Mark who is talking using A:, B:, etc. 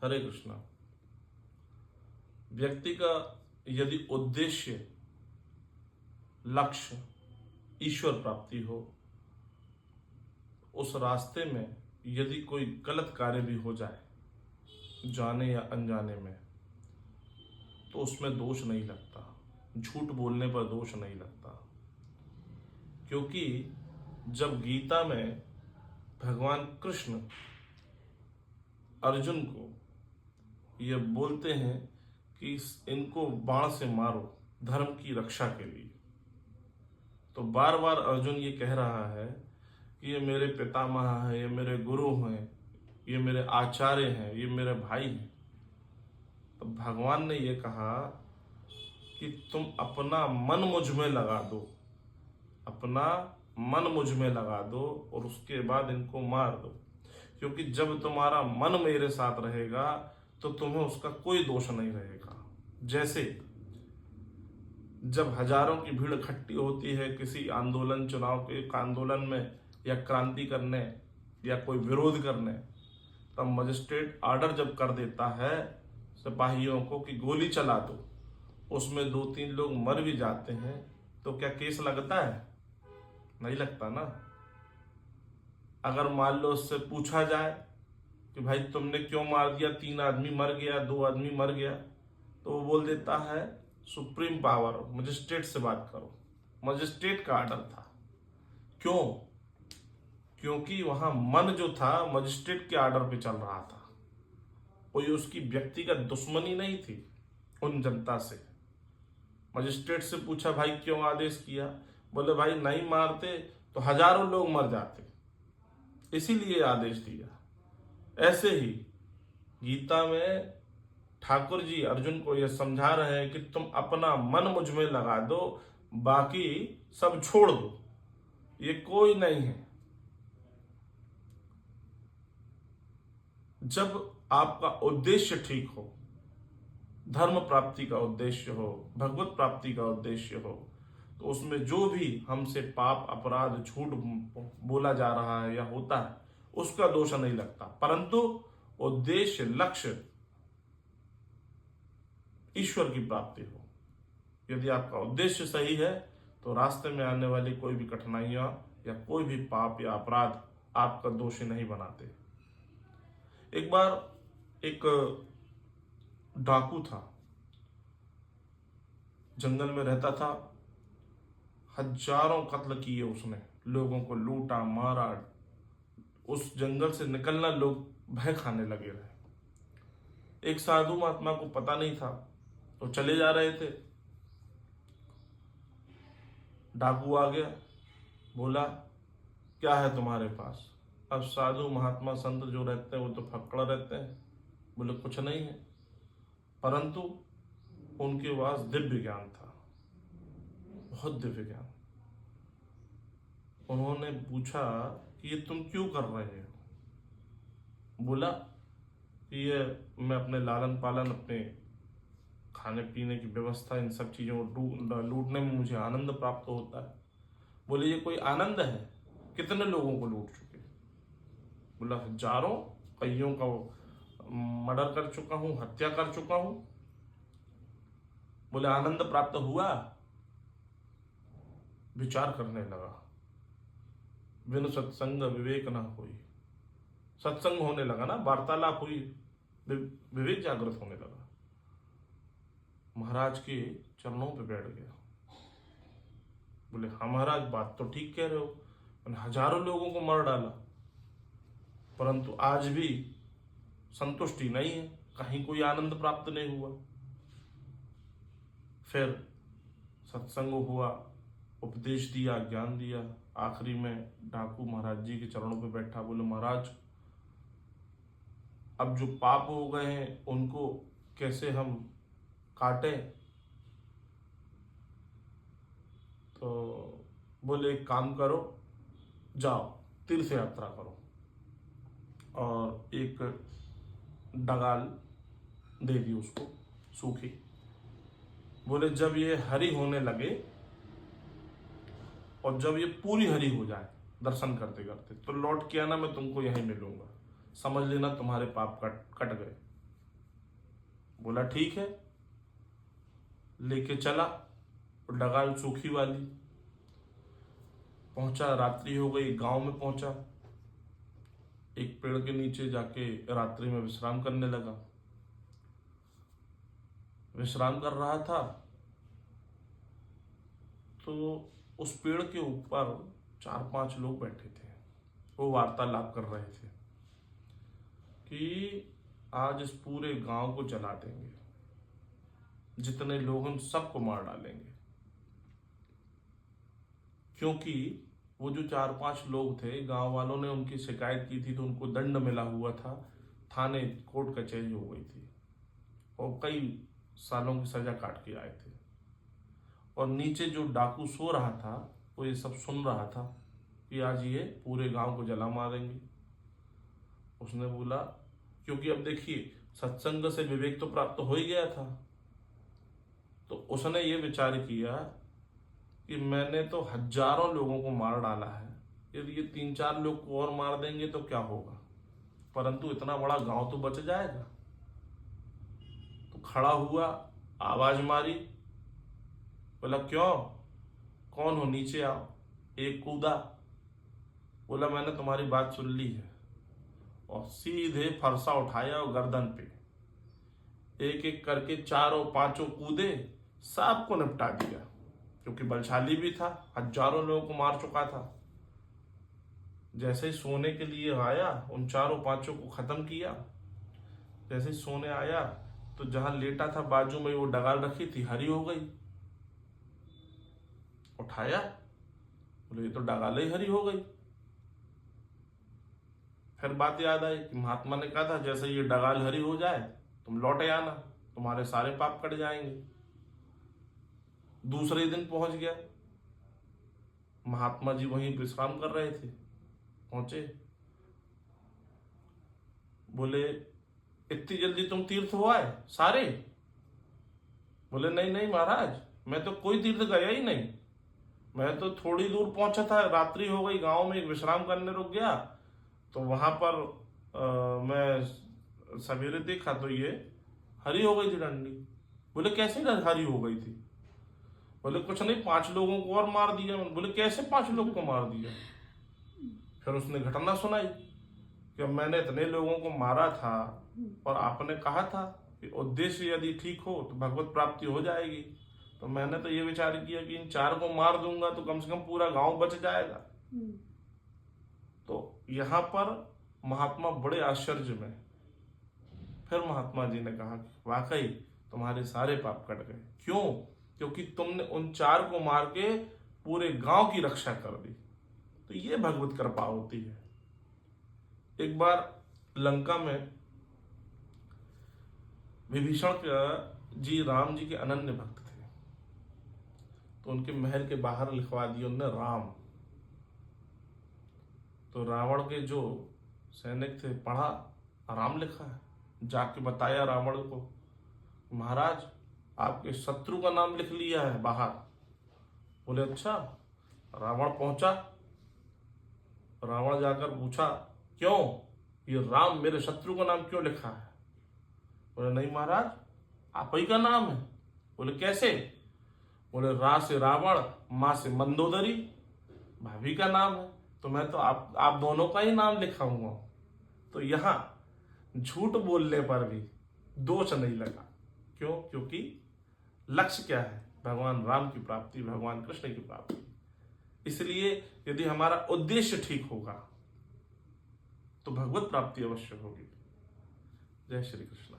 A: हरे कृष्णा। व्यक्ति का यदि उद्देश्य लक्ष्य ईश्वर प्राप्ति हो, उस रास्ते में यदि कोई गलत कार्य भी हो जाए जाने या अनजाने में, तो उसमें दोष नहीं लगता, झूठ बोलने पर दोष नहीं लगता। क्योंकि जब गीता में भगवान कृष्ण अर्जुन को ये बोलते हैं कि इनको बाण से मारो धर्म की रक्षा के लिए, तो बार बार अर्जुन ये कह रहा है कि ये मेरे पितामह हैं, ये मेरे गुरु हैं, ये मेरे आचार्य हैं, ये मेरे भाई हैं। तो भगवान ने ये कहा कि तुम अपना मन मुझ में लगा दो, अपना मन मुझ में लगा दो और उसके बाद इनको मार दो। क्योंकि जब तुम्हारा मन मेरे साथ रहेगा तो तुम्हें उसका कोई दोष नहीं रहेगा। जैसे जब हजारों की भीड़ इकट्ठी होती है किसी आंदोलन, चुनाव के आंदोलन में या क्रांति करने या कोई विरोध करने, तब मजिस्ट्रेट ऑर्डर जब कर देता है सिपाहियों को कि गोली चला दो, उसमें 2-3 लोग मर भी जाते हैं, तो क्या केस लगता है? नहीं लगता ना। अगर मान लो उससे पूछा जाए कि भाई तुमने क्यों मार दिया, 3 आदमी मर गया, 2 आदमी मर गया, तो वो बोल देता है सुप्रीम पावर, मजिस्ट्रेट से बात करो, मजिस्ट्रेट का ऑर्डर था। क्यों? क्योंकि वहां मन जो था मजिस्ट्रेट के ऑर्डर पे चल रहा था, कोई उसकी व्यक्तिगत दुश्मनी नहीं थी उन जनता से। मजिस्ट्रेट से पूछा भाई क्यों आदेश किया, बोले भाई नहीं मारते तो हजारों लोग मर जाते, इसीलिए आदेश दिया। ऐसे ही गीता में ठाकुर जी अर्जुन को यह समझा रहे हैं कि तुम अपना मन मुझ में लगा दो, बाकी सब छोड़ दो, ये कोई नहीं है। जब आपका उद्देश्य ठीक हो, धर्म प्राप्ति का उद्देश्य हो, भगवत प्राप्ति का उद्देश्य हो, तो उसमें जो भी हमसे पाप, अपराध, झूठ बोला जा रहा है या होता है, उसका दोष नहीं लगता। परंतु उद्देश्य, लक्ष्य ईश्वर की प्राप्ति हो, यदि आपका उद्देश्य सही है तो रास्ते में आने वाली कोई भी कठिनाइयां या कोई भी पाप या अपराध आपका दोषी नहीं बनाते। एक बार एक डाकू था, जंगल में रहता था, हजारों कत्ल किए उसने, लोगों को लूटा मारा। उस जंगल से निकलना लोग भय खाने लगे रहे। एक साधु महात्मा को पता नहीं था, तो चले जा रहे थे, डाकू आ गया, बोला क्या है तुम्हारे पास? अब साधु महात्मा संत जो रहते हैं वो तो फक्कड़ रहते हैं, बोले कुछ नहीं है। परंतु उनके पास दिव्य ज्ञान था, बहुत दिव्य ज्ञान। उन्होंने पूछा कि ये तुम क्यों कर रहे हो? बोला कि ये मैं अपने लालन पालन, अपने खाने पीने की व्यवस्था, इन सब चीज़ों को लूटने में मुझे आनंद प्राप्त होता है। बोले ये कोई आनंद है? कितने लोगों को लूट चुके? बोला हजारों, कईयों का मर्डर कर चुका हूं, हत्या कर चुका हूं। बोले आनंद प्राप्त हुआ? विचार करने लगा, बिनु सत्संग विवेक ना हुई। सत्संग होने लगा ना, वार्तालाप हुई, विवेक जागृत होने लगा। महाराज के चरणों पे बैठ गया, बोले हाँ महाराज, बात तो ठीक कह रहे हो, मैंने हजारों लोगों को मार डाला, परंतु आज भी संतुष्टि नहीं है, कहीं कोई आनंद प्राप्त नहीं हुआ। फिर सत्संग हुआ, उपदेश दिया, ज्ञान दिया। आखिरी में डाकू महाराज जी के चरणों पे बैठा, बोले महाराज अब जो पाप हो गए हैं उनको कैसे हम काटें? तो बोले एक काम करो, जाओ तीर्थ यात्रा करो और एक डगाल दे दी उसको सूखी। बोले जब ये हरी होने लगे और जब ये पूरी हरी हो जाए दर्शन करते करते, तो लौट के आना, मैं तुमको यहीं मिलूंगा, समझ लेना तुम्हारे पाप कट गए। बोला ठीक है, लेके चला डगाल सूखी वाली। पहुंचा, रात्रि हो गई, गांव में पहुंचा, एक पेड़ के नीचे जाके रात्रि में विश्राम करने लगा। विश्राम कर रहा था तो उस पेड़ के ऊपर 4-5 लोग बैठे थे। वो वार्तालाप कर रहे थे कि आज इस पूरे गांव को जला देंगे, जितने लोग हैं सबको मार डालेंगे। क्योंकि वो जो 4-5 लोग थे, गांव वालों ने उनकी शिकायत की थी तो उनको दंड मिला हुआ था, थाने कोर्ट कचहरी हो गई थी और कई सालों की सजा काट के आए थे। और नीचे जो डाकू सो रहा था वो ये सब सुन रहा था कि आज ये पूरे गांव को जला मारेंगे। उसने बोला, क्योंकि अब देखिए सत्संग से विवेक तो प्राप्त हो ही गया था, तो उसने ये विचार किया कि मैंने तो हजारों लोगों को मार डाला है, यदि ये 3-4 लोग को और मार देंगे तो क्या होगा, परंतु इतना बड़ा गांव तो बच जाएगा। तो खड़ा हुआ, आवाज मारी, बोला क्यों, कौन हो, नीचे आओ। एक कूदा, बोला मैंने तुम्हारी बात सुन ली है, और सीधे फरसा उठाया और गर्दन पे एक एक करके 4-5 कूदे, सबको निपटा दिया। क्योंकि बलशाली भी था, हजारों लोगों को मार चुका था। जैसे ही सोने के लिए आया, उन 4-5 को खत्म किया। जैसे ही सोने आया तो जहां लेटा था बाजू में वो डगाल रखी थी, हरी हो गई। उठाया, बोले ये तो डगाल ही हरी हो गई। फिर बात याद आई कि महात्मा ने कहा था जैसे ये डगाल हरी हो जाए तुम लौटे आना, तुम्हारे सारे पाप कट जाएंगे। दूसरे दिन पहुंच गया, महात्मा जी वहीं विश्राम कर रहे थे। पहुंचे, बोले इतनी जल्दी तुम तीर्थ हो आए सारे? बोले नहीं नहीं महाराज, मैं तो कोई तीर्थ गया ही नहीं, मैं तो थोड़ी दूर पहुंचा था, रात्रि हो गई, गांव में एक विश्राम करने रुक गया, तो वहां पर मैं सवेरे देखा तो ये हरी हो गई थी डंडी। बोले कैसे हरी हो गई थी? बोले कुछ नहीं, 5 लोगों को और मार दिया। बोले कैसे 5 लोग को मार दिया? फिर उसने घटना सुनाई कि मैंने इतने लोगों को मारा था और आपने कहा था कि उद्देश्य यदि ठीक हो तो भगवत प्राप्ति हो जाएगी, तो मैंने तो ये विचार किया कि इन 4 को मार दूंगा तो कम से कम पूरा गांव बच जाएगा। तो यहाँ पर महात्मा बड़े आश्चर्य में। फिर महात्मा जी ने कहा कि वाकई तुम्हारे सारे पाप कट गए। क्यों? क्योंकि तुमने उन 4 को मार के पूरे गांव की रक्षा कर दी। तो ये भगवत कृपा होती है। एक बार लंका में विभीषण जी राम जी के अनन्य भक्त थे, तो उनके महल के बाहर लिखवा दिया उन्होंने राम। तो रावण के जो सैनिक थे, पढ़ा राम लिखा है, जाके बताया रावण को, महाराज आपके शत्रु का नाम लिख लिया है बाहर। बोले अच्छा। रावण पहुंचा, रावण जाकर पूछा क्यों, ये राम मेरे शत्रु का नाम क्यों लिखा है? बोले नहीं महाराज, आप ही का नाम है। बोले कैसे? बोले रा से रावण, माँ से मंदोदरी, भाभी का नाम है, तो मैं तो आप दोनों का ही नाम लिखा हुआ। तो यहाँ झूठ बोलने पर भी दोष नहीं लगा। क्यों? क्योंकि लक्ष्य क्या है? भगवान राम की प्राप्ति, भगवान कृष्ण की प्राप्ति। इसलिए यदि हमारा उद्देश्य ठीक होगा तो भगवत प्राप्ति अवश्य होगी। जय श्री कृष्ण।